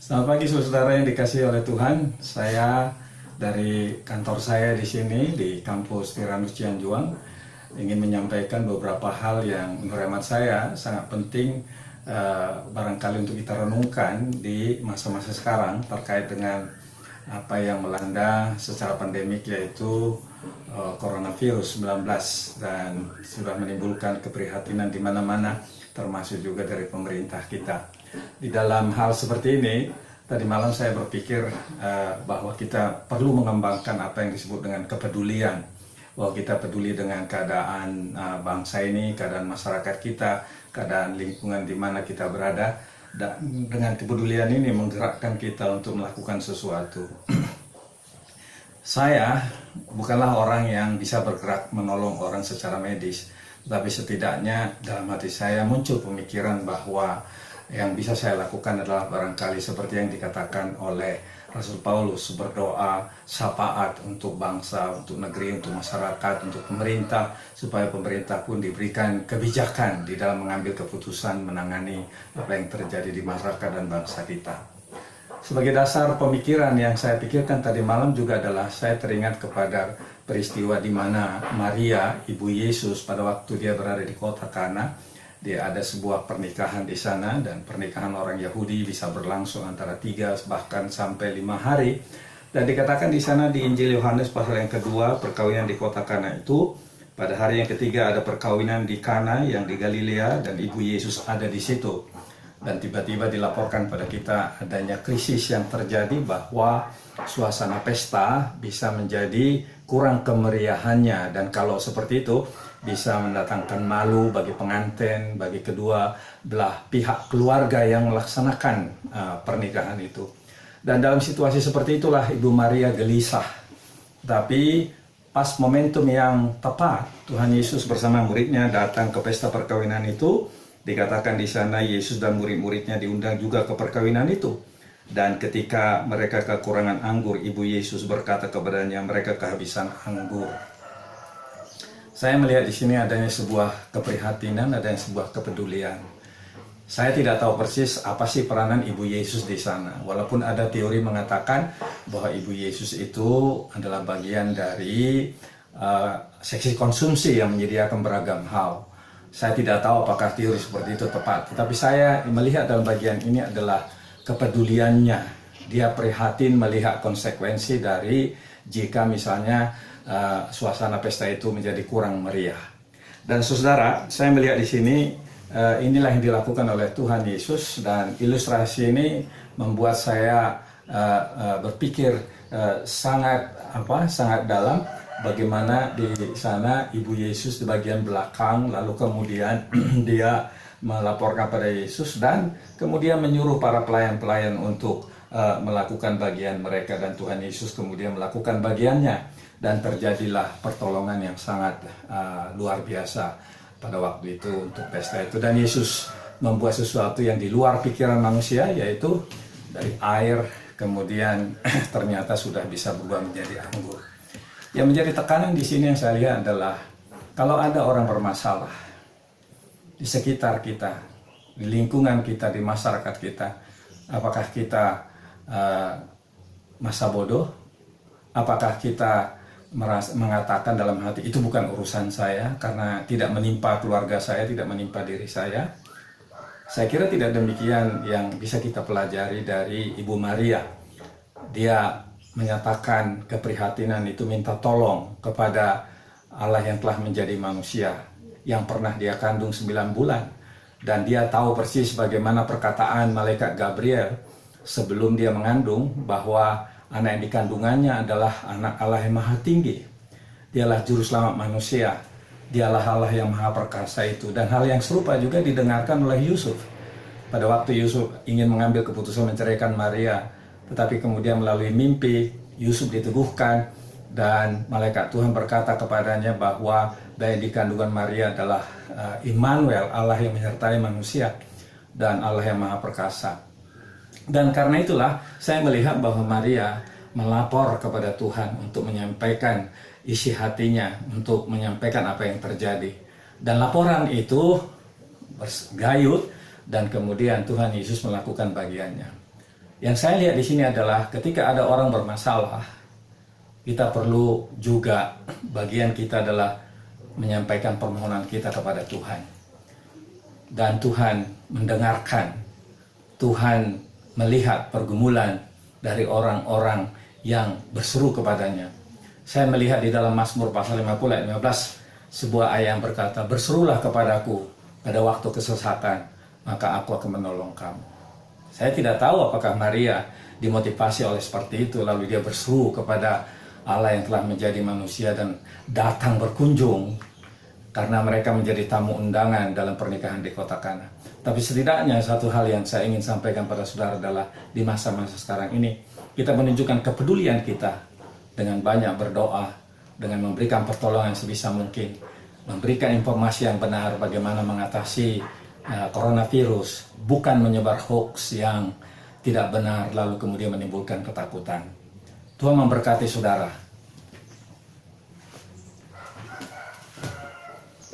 Selamat pagi saudara yang dikasihi oleh Tuhan. Saya dari kantor saya di sini di kampus Tiranus Cianjuang ingin menyampaikan beberapa hal yang menurut hemat saya sangat penting barangkali untuk kita renungkan di masa-masa sekarang terkait dengan apa yang melanda secara pandemik, yaitu coronavirus 19 dan sudah menimbulkan keprihatinan di mana-mana, termasuk juga dari pemerintah kita. Di dalam hal seperti ini, tadi malam saya berpikir bahwa kita perlu mengembangkan apa yang disebut dengan kepedulian, bahwa kita peduli dengan keadaan bangsa ini, keadaan masyarakat kita, keadaan lingkungan di mana kita berada, dan dengan kepedulian ini menggerakkan kita untuk melakukan sesuatu. Saya bukanlah orang yang bisa bergerak menolong orang secara medis, tetapi setidaknya dalam hati saya muncul pemikiran bahwa yang bisa saya lakukan adalah barangkali seperti yang dikatakan oleh Rasul Paulus, berdoa syafaat untuk bangsa, untuk negeri, untuk masyarakat, untuk pemerintah, supaya pemerintah pun diberikan kebijakan di dalam mengambil keputusan menangani apa yang terjadi di masyarakat dan bangsa kita. Sebagai dasar pemikiran yang saya pikirkan tadi malam juga adalah saya teringat kepada peristiwa di mana Maria, ibu Yesus, pada waktu dia berada di kota Kana, dia ada sebuah pernikahan di sana, dan pernikahan orang Yahudi bisa berlangsung antara 3 bahkan sampai 5 hari. Dan dikatakan di sana di Injil Yohanes pasal yang kedua, perkawinan di kota Kana itu, pada hari yang ketiga ada perkawinan di Kana yang di Galilea, dan ibu Yesus ada di situ. Dan tiba-tiba dilaporkan pada kita adanya krisis yang terjadi, bahwa suasana pesta bisa menjadi kurang kemeriahannya, dan kalau seperti itu bisa mendatangkan malu bagi pengantin, bagi kedua belah pihak keluarga yang melaksanakan pernikahan itu. Dan dalam situasi seperti itulah Ibu Maria gelisah. Tapi pas momentum yang tepat, Tuhan Yesus bersama muridnya datang ke pesta perkawinan itu. Dikatakan di sana Yesus dan murid-muridnya diundang juga ke perkawinan itu. Dan ketika mereka kekurangan anggur, Ibu Yesus berkata kepadanya, mereka kehabisan anggur. Saya melihat di sini adanya sebuah keprihatinan, adanya sebuah kepedulian. Saya tidak tahu persis apa sih peranan Ibu Yesus di sana. Walaupun ada teori mengatakan bahwa Ibu Yesus itu adalah bagian dari seksi konsumsi yang menyediakan beragam hal. Saya tidak tahu apakah teori seperti itu tepat. Tetapi saya melihat dalam bagian ini adalah kepeduliannya. Dia prihatin melihat konsekuensi dari jika misalnya suasana pesta itu menjadi kurang meriah. Dan saudara, saya melihat di sini inilah yang dilakukan oleh Tuhan Yesus, dan ilustrasi ini membuat saya berpikir sangat dalam, bagaimana di sana Ibu Yesus di bagian belakang, lalu kemudian dia melaporkan pada Yesus dan kemudian menyuruh para pelayan-pelayan untuk melakukan bagian mereka, dan Tuhan Yesus kemudian melakukan bagiannya. Dan terjadilah pertolongan yang sangat luar biasa pada waktu itu untuk pesta itu. Dan Yesus membuat sesuatu yang di luar pikiran manusia, yaitu dari air kemudian ternyata sudah bisa berubah menjadi anggur. Yang menjadi tekanan di sini yang saya lihat adalah, kalau ada orang bermasalah di sekitar kita, di lingkungan kita, di masyarakat kita, apakah kita masa bodoh? Apakah kita mengatakan dalam hati itu bukan urusan saya karena tidak menimpa keluarga saya, tidak menimpa diri saya? Saya kira tidak demikian yang bisa kita pelajari dari Ibu Maria. Dia menyatakan keprihatinan itu, minta tolong kepada Allah yang telah menjadi manusia, yang pernah dia kandung 9 bulan. Dan dia tahu persis bagaimana perkataan malaikat Gabriel sebelum dia mengandung, bahwa anak yang dikandungannya adalah anak Allah yang maha tinggi. Dialah juru selamat manusia. Dialah Allah yang maha perkasa itu. Dan hal yang serupa juga didengarkan oleh Yusuf. Pada waktu Yusuf ingin mengambil keputusan menceraikan Maria, tetapi kemudian melalui mimpi Yusuf diteguhkan, dan malaikat Tuhan berkata kepadanya bahwa bayi di kandungan Maria adalah Immanuel, Allah yang menyertai manusia dan Allah yang maha perkasa. Dan karena itulah saya melihat bahwa Maria melapor kepada Tuhan untuk menyampaikan isi hatinya, untuk menyampaikan apa yang terjadi. Dan laporan itu bergayut, dan kemudian Tuhan Yesus melakukan bagiannya. Yang saya lihat di sini adalah ketika ada orang bermasalah, kita perlu juga, bagian kita adalah menyampaikan permohonan kita kepada Tuhan. Dan Tuhan mendengarkan, Tuhan melihat pergumulan dari orang-orang yang berseru kepadanya. Saya melihat di dalam Mazmur pasal 50 ayat 15, sebuah ayat yang berkata, "Berserulah kepadaku pada waktu kesesatan, maka aku akan menolong kamu." Saya tidak tahu apakah Maria dimotivasi oleh seperti itu, lalu dia berseru kepada Allah yang telah menjadi manusia dan datang berkunjung karena mereka menjadi tamu undangan dalam pernikahan di kota Kana. Tapi setidaknya satu hal yang saya ingin sampaikan pada saudara adalah di masa-masa sekarang ini kita menunjukkan kepedulian kita dengan banyak berdoa, dengan memberikan pertolongan sebisa mungkin, memberikan informasi yang benar bagaimana mengatasi coronavirus, bukan menyebar hoax yang tidak benar lalu kemudian menimbulkan ketakutan. Tuhan memberkati saudara.